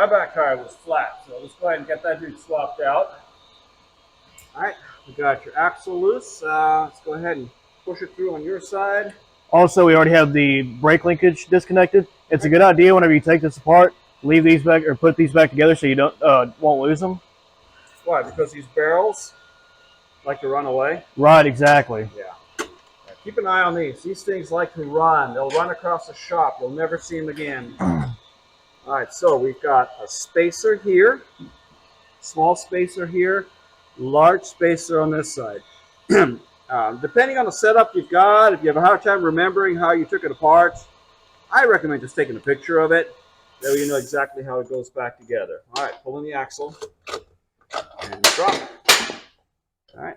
My back tire was flat, so let's go ahead and get that dude swapped out. All right, we got your axle loose. Let's go ahead and push it through on your side. Also, we already have the brake linkage disconnected. It's a good idea whenever you take this apart, leave these back or put these back together so you won't lose them. Why? Because these barrels like to run away? Right, exactly. Yeah. Keep an eye on these. These things like to run. They'll run across the shop. You'll never see them again. All right, so we've got a spacer here, small spacer here, large spacer on this side. Depending on the setup you've got, if you have a hard time remembering how you took it apart, I recommend just taking a picture of it. That way you know exactly how it goes back together. All right, pull in the axle and drop it. All right,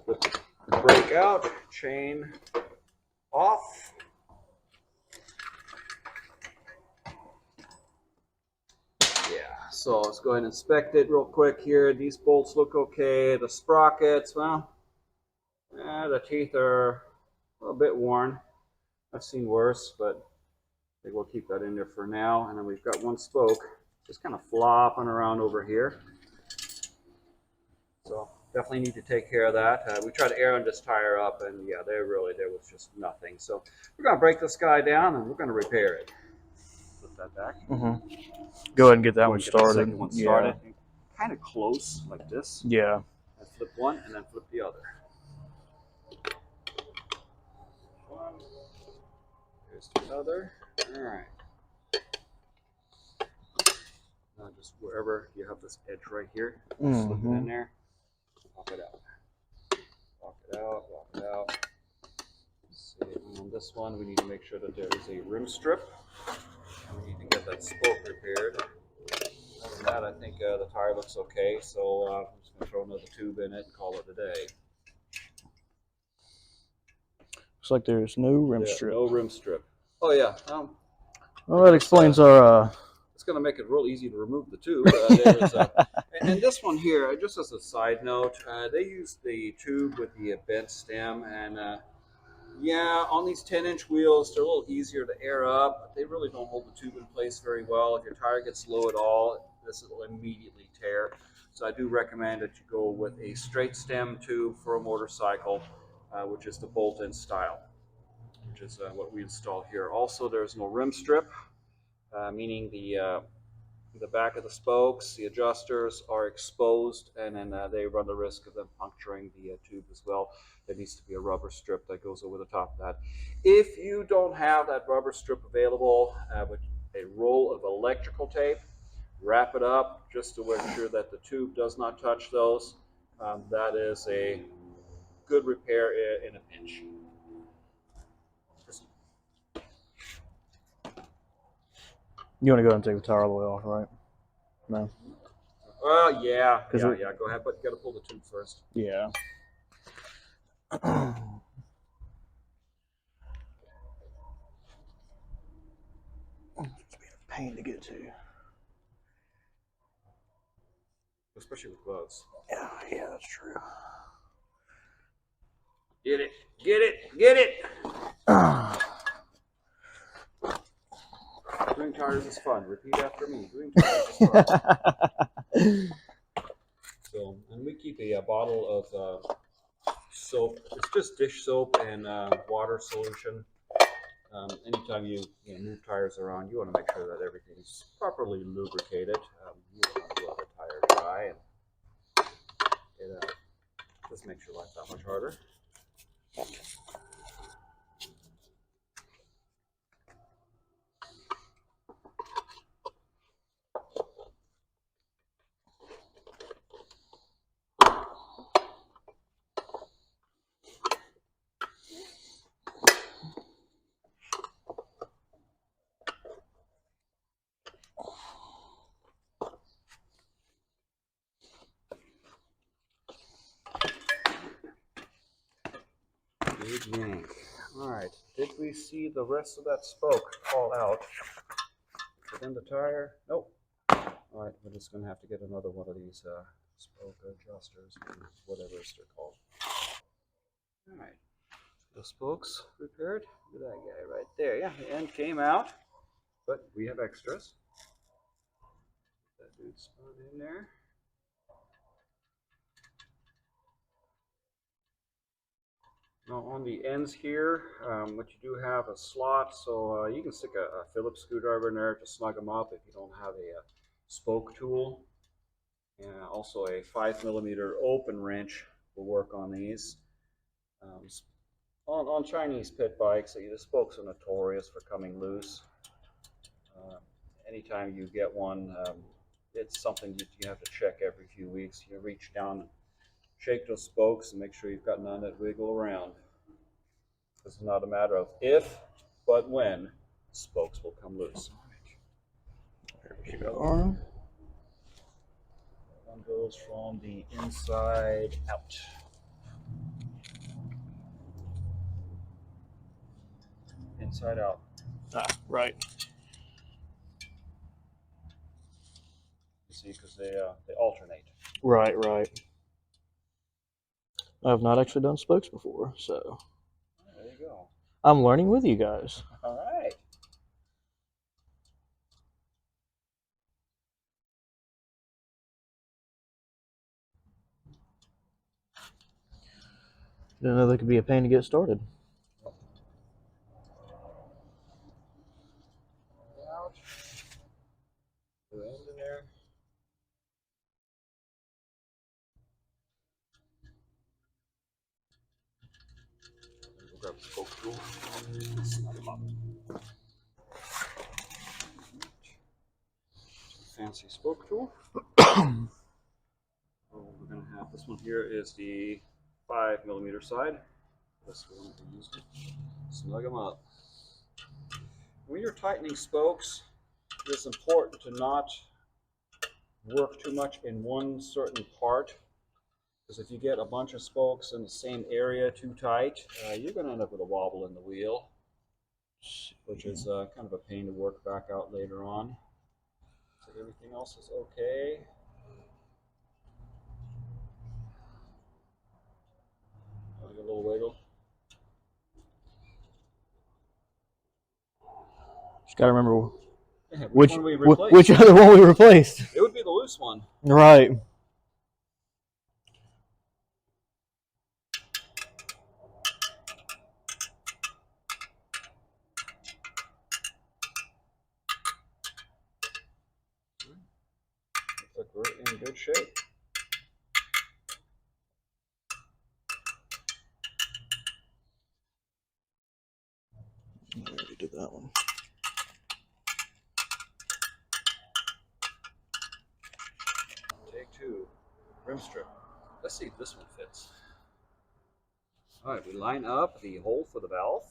flip the brake out, chain off. Yeah, so let's go ahead and inspect it real quick here. These bolts look okay. The sprockets, well, the teeth are a little bit worn. I've seen worse, but I think we'll keep that in there for now. And then we've got one spoke just kind of flopping around over here. So definitely need to take care of that. We tried to air on this tire up, and yeah, there was just nothing. So we're going to break this guy down, and we're going to repair it. Put that back. Go ahead and get that one started. The second one started. Yeah. Kind of close like this. Yeah. And flip one, and then flip the other. One. Here's the other. All right. Now just wherever you have this edge right here, slip it in there. Pop it out. Walk it out. Walk it out. Let's see. And on this one, we need to make sure that there is a rim strip. And we need to get that spoke repaired. Other than that, I think the tire looks okay. So I'm just going to throw another tube in it and call it a day. Looks like there's no rim strip. No rim strip. Oh yeah. Well, that explains our. It's going to make it real easy to remove the tube. And this one here, just as a side note, they use the tube with the bent stem, and yeah, on these 10-inch wheels, they're a little easier to air up, but they really don't hold the tube in place very well. If your tire gets low at all, this will immediately tear. So I do recommend that you go with a straight stem tube for a motorcycle, which is the bolt-in style, which is what we install here. Also, there's no rim strip. Meaning the back of the spokes, the adjusters are exposed, and then they run the risk of them puncturing the tube as well. There needs to be a rubber strip that goes over the top of that. If you don't have that rubber strip available, with a roll of electrical tape, wrap it up just to make sure that the tube does not touch those. That is a good repair in a pinch. You want to go and take the tire all the way off, right? No. Well, yeah. Go ahead, but you got to pull the tube first. Yeah. It's being a pain to get to. Especially with gloves. Yeah, that's true. Get it, get it, get it! Doing tires is fun. Repeat after me. Doing tires is fun. So, and we keep a bottle of soap. It's just dish soap and water solution. Anytime you move tires around, you want to make sure that everything's properly lubricated. You don't want to let the tire dry, and it just makes your life that much harder. Big yank. All right. Did we see the rest of that spoke fall out within the tire? Nope. All right. We're just going to have to get another one of these spoke adjusters, whatever they're called. All right. The spokes repaired. Look at that guy right there. Yeah, the end came out, but we have extras. Good spot in there. Now on the ends here, what you do have a slot, so you can stick a Phillips screwdriver in there to snug them up if you don't have a spoke tool. And also a 5mm open wrench will work on these. On Chinese pit bikes, the spokes are notorious for coming loose. Anytime you get one, it's something that you have to check every few weeks. You reach down and shake those spokes and make sure you've got none that wiggle around. This is not a matter of if, but when spokes will come loose. There we go. That one goes from the inside out. Inside out. Ah, right. You see, because they alternate. Right, right. I've not actually done spokes before, so There you go. I'm learning with you guys. All right. Didn't know that could be a pain to get started. Out. The end in there. We'll grab the spoke tool. Snug them up. Fancy spoke tool. We're going to have this one here is the 5mm side. This one we used it. Snug them up. When you're tightening spokes, it's important to not work too much in one certain part, because if you get a bunch of spokes in the same area too tight, you're going to end up with a wobble in the wheel, which is kind of a pain to work back out later on. So everything else is okay. A little wiggle. Just gotta remember which one we replaced. which other one we replaced. It would be the loose one. Right. Looks like we're in good shape. I already did that one. Take two. Rim strip. Let's see if this one fits. All right, we line up the hole for the valve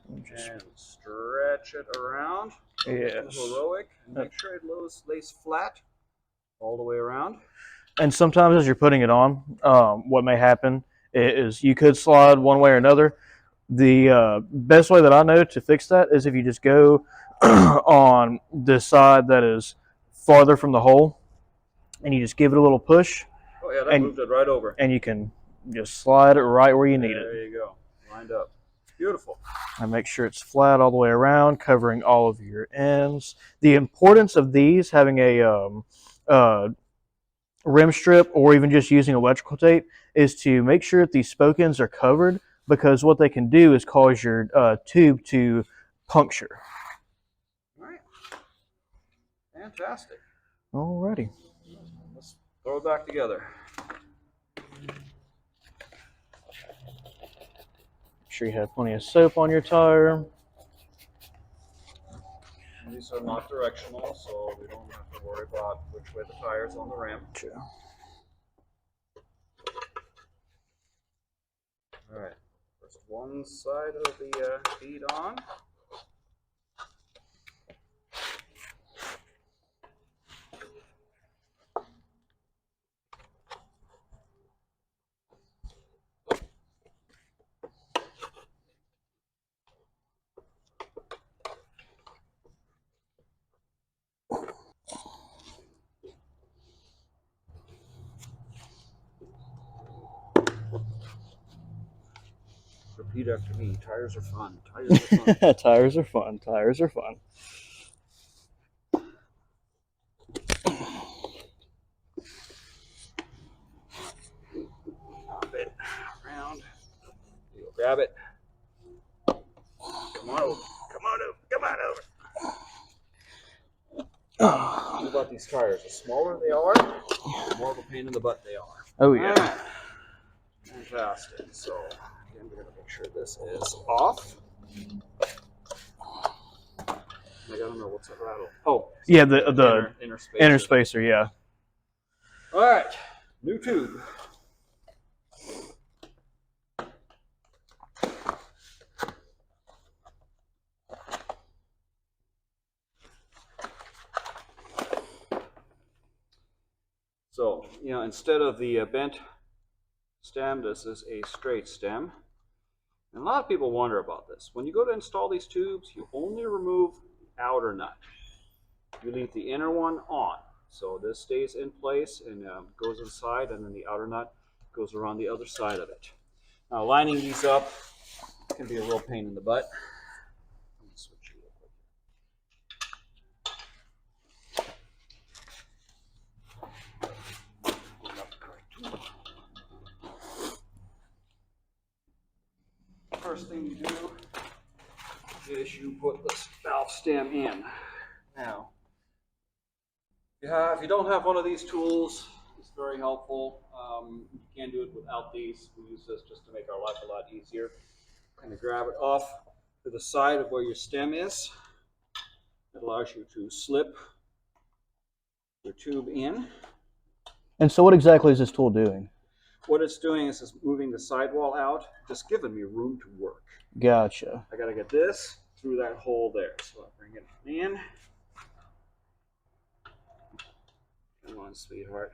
and stretch it around. Yes. Heroic. And make sure it lays flat all the way around. And sometimes as you're putting it on, what may happen is you could slide one way or another. The best way that I know to fix that is if you just go on the side that is farther from the hole, and you just give it a little push. Oh yeah, that moved it right over. And you can just slide it right where you need it. There you go, lined up. Beautiful. And make sure it's flat all the way around, covering all of your ends. The importance of these having a rim strip or even just using electrical tape is to make sure that these spoke ends are covered, because what they can do is cause your tube to puncture. All right. Fantastic. Alrighty. Let's throw it back together. Make sure you have plenty of soap on your tire. And these are not directional, so we don't have to worry about which way the tire's on the rim. Sure. All right. First one side of the feed on. Repeat after me. Tires are fun. Tires are fun. Tires are fun. Tires are fun. grab it. Come on over. Come on over. Come on over. What about these tires? The smaller they are, the more of a pain in the butt they are. Oh, yeah. All right. Fantastic. So, again, we're going to make sure this is off. I don't know what's that rattle. Oh, yeah, the inner spacer. Inner spacer, yeah. All right, new tube. So, instead of the bent stem, this is a straight stem. And a lot of people wonder about this. When you go to install these tubes, you only remove the outer nut. You leave the inner one on. So this stays in place and goes inside, and then the outer nut goes around the other side of it. Now, lining these up can be a real pain in the butt. Let me switch you real quick. First thing you do is you put this valve stem in. Now, if you don't have one of these tools, it's very helpful. You can do it without these. We use this just to make our life a lot easier. Kind of grab it off to the side of where your stem is. It allows you to slip your tube in. And so what exactly is this tool doing? What it's doing is it's moving the sidewall out, just giving me room to work. Gotcha. I got to get this through that hole there. So I bring it in. Come on, sweetheart.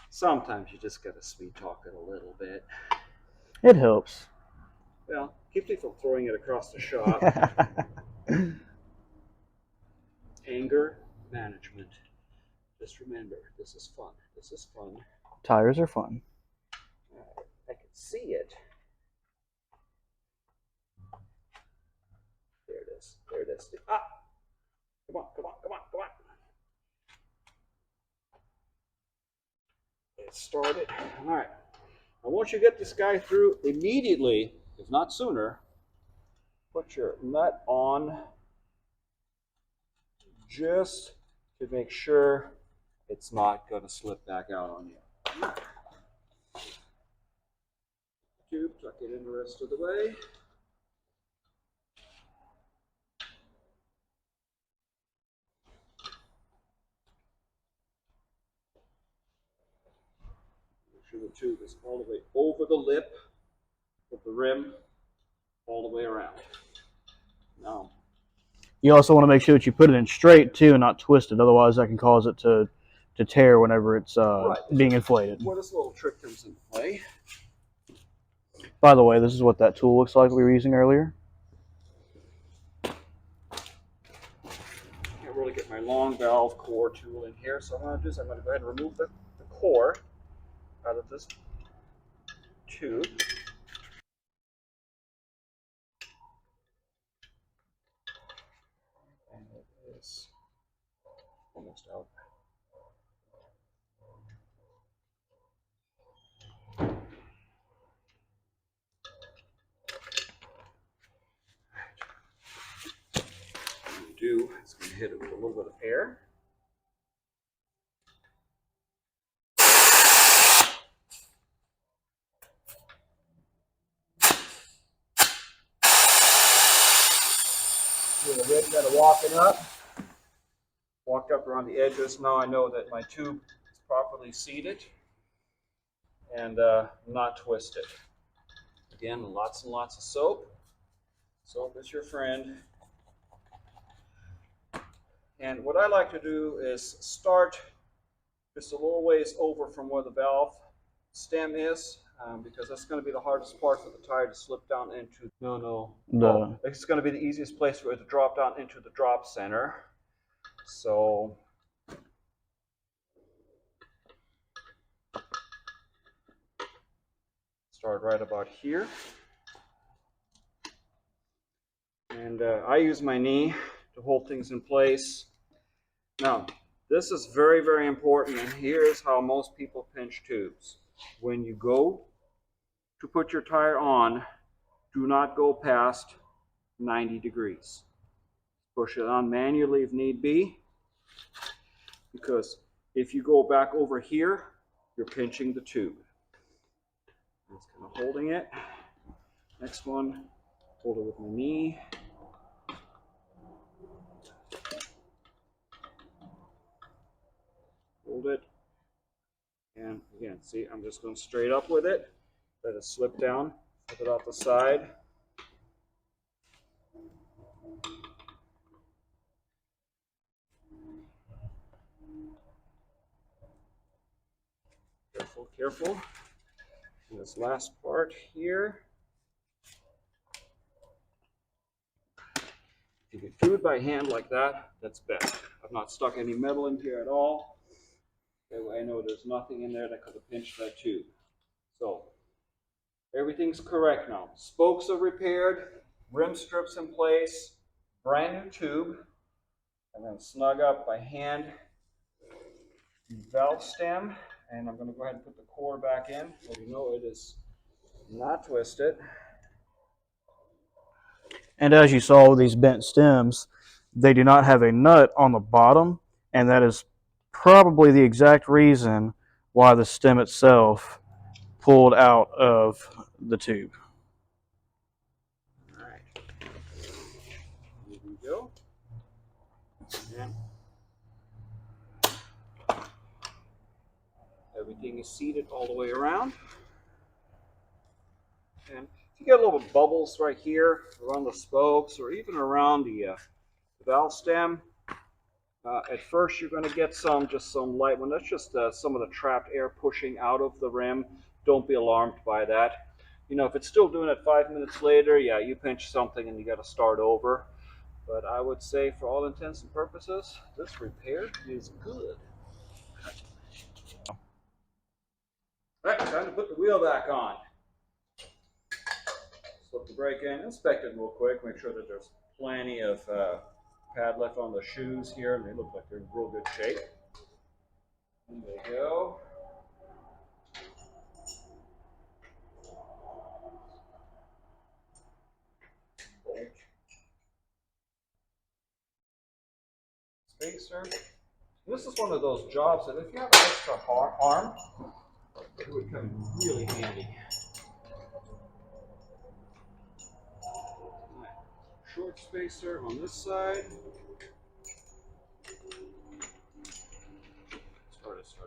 Sometimes you just got to sweet talk it a little bit. It helps. Well, keep me from throwing it across the shop. Anger management. Just remember, this is fun. This is fun. Tires are fun. I can see it. There it is. There it is. Ah! Come on, come on, come on, come on. It started. All right. Now, once you get this guy through, immediately, if not sooner, put your nut on just to make sure it's not going to slip back out on you. Tube, tuck it in the rest of the way. Make sure the tube is all the way over the lip of the rim, all the way around. Now, you also want to make sure that you put it in straight too and not twisted, otherwise that can cause it to tear whenever it's being inflated. Where this little trick comes into play. By the way, this is what that tool looks like we were using earlier. Can't really get my long valve core tool in here, so what I'm going to do is I'm going to go ahead and remove the core out of this tube. And it is almost out. Do is going to hit it with a little bit of air. Do a rig that are walking up. Walked up around the edges. Now I know that my tube is properly seated and not twisted. Again, lots and lots of soap. Soap is your friend. And what I like to do is start just a little ways over from where the valve stem is, because that's going to be the hardest part for the tire to slip down into. It's going to be the easiest place for it to drop down into the drop center. So start right about here. And I use my knee to hold things in place. Now, this is very, very important, and here's how most people pinch tubes. When you go to put your tire on, do not go past 90 degrees. Push it on manually if need be, because if you go back over here, you're pinching the tube. That's kind of holding it. Next one, hold it with my knee. Hold it. And again, see, I'm just going straight up with it. Let it slip down, flip it off the side. Careful, careful. And this last part here. If you can do it by hand like that, that's best. I've not stuck any metal in here at all. That way I know there's nothing in there that could have pinched that tube. So everything's correct now. Spokes are repaired, rim strips in place, brand new tube. I'm going to snug up by hand the valve stem, and I'm going to go ahead and put the core back in so you know it is not twisted. And as you saw with these bent stems, they do not have a nut on the bottom, and that is probably the exact reason why the stem itself pulled out of the tube. All right. Here we go. And everything is seated all the way around. And if you get a little bubbles right here around the spokes or even around the valve stem, at first you're going to get just some light one. That's just some of the trapped air pushing out of the rim. Don't be alarmed by that. You know, if it's still doing it 5 minutes later, yeah, you pinch something and you got to start over. But I would say for all intents and purposes, this repair is good. All right, time to put the wheel back on. Slip the brake in, inspect it real quick, make sure that there's plenty of pad left on the shoes here, and they look like they're in real good shape. There they go. Bolt. Spacer. This is one of those jobs that if you have an extra arm, it would come in really handy. Short spacer on this side.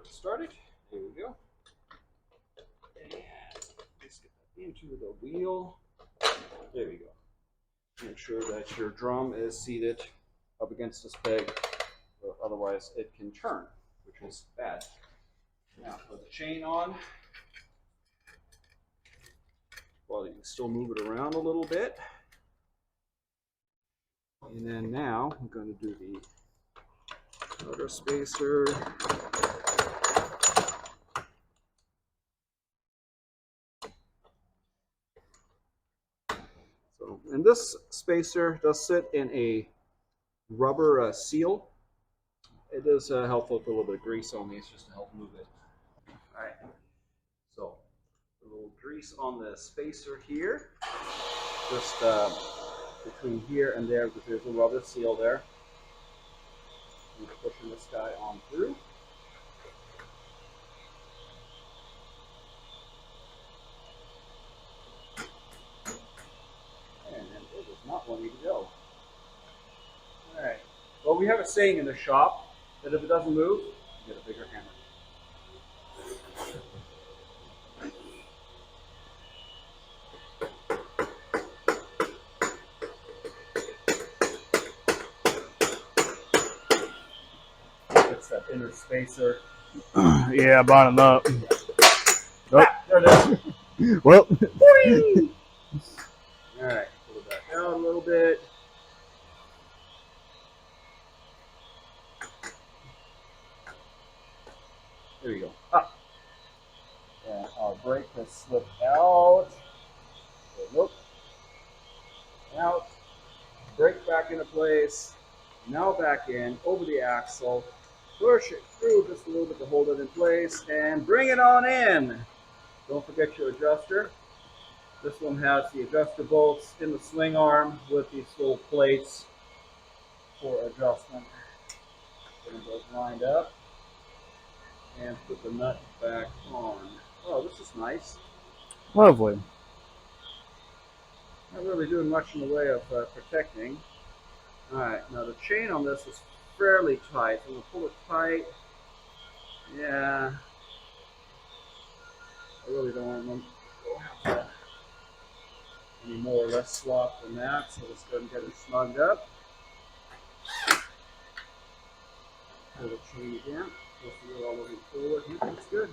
Start it. There we go. And just get that into the wheel. There we go. Make sure that your drum is seated up against this peg, otherwise it can turn, which is bad. Now put the chain on. Well, you can still move it around a little bit. And then now I'm going to do the outer spacer. So, and this spacer does sit in a rubber seal. It is helpful with a little bit of grease on these just to help move it. All right, so a little grease on the spacer here, just between here and there, because there's a rubber seal there. I'm pushing this guy on through. And it does not want me to go. All right. Well, we have a saying in the shop that if it doesn't move, you get a bigger hammer. It's that inner spacer. Yeah, bottom up. Oh. There it is. Well, All right, pull it back out a little bit. There you go. Up. And our brake has slipped out. Nope. Out. Brake back into place. Now back in, over the axle. Push it through just a little bit to hold it in place, and bring it on in. Don't forget your adjuster. This one has the adjuster bolts in the swing arm with these little plates for adjustment. Get those lined up and put the nut back on. Oh, this is nice. Lovely. Not really doing much in the way of protecting. Alright, now the chain on this is fairly tight. I'm going to pull it tight. Yeah. I really don't want them to have any more or less slop than that, so let's go ahead and get it snugged up. Pull the chain again. Just a little all over forward. That's good.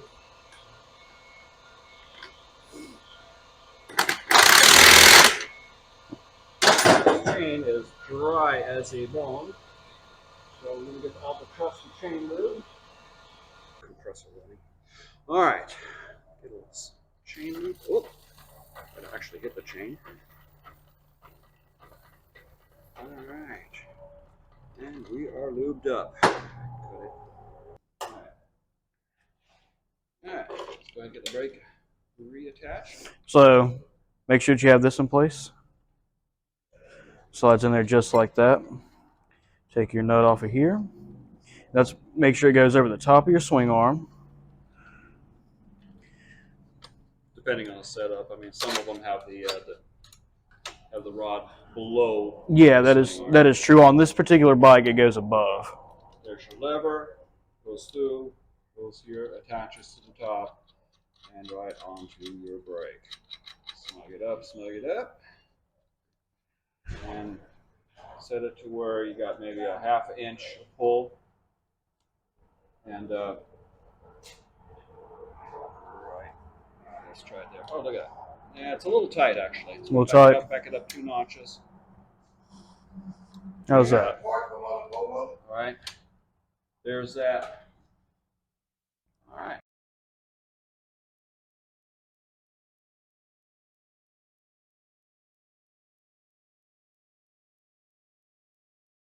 The chain is dry as a bone. So we're going to get all the trusty chain lube. Compressor running. Alright. Get a little chain lube. Oh, I gotta actually hit the chain. Alright. And we are lubed up. Alright. Let's go ahead and get the brake reattached. So make sure that you have this in place. Slides in there just like that. Take your nut off of here. Let's make sure it goes over the top of your swing arm. Depending on the setup, I mean, some of them have the rod below. Yeah, that is true. On this particular bike, it goes above. There's your lever, goes through, goes here, attaches to the top, and right onto your brake. Snug it up, and set it to where you got maybe a ½ inch pull, and right. Let's try it there. Oh, look at that. Yeah, it's a little tight actually. It's a little tight. Back it up 2 notches. How's that? All right. There's that.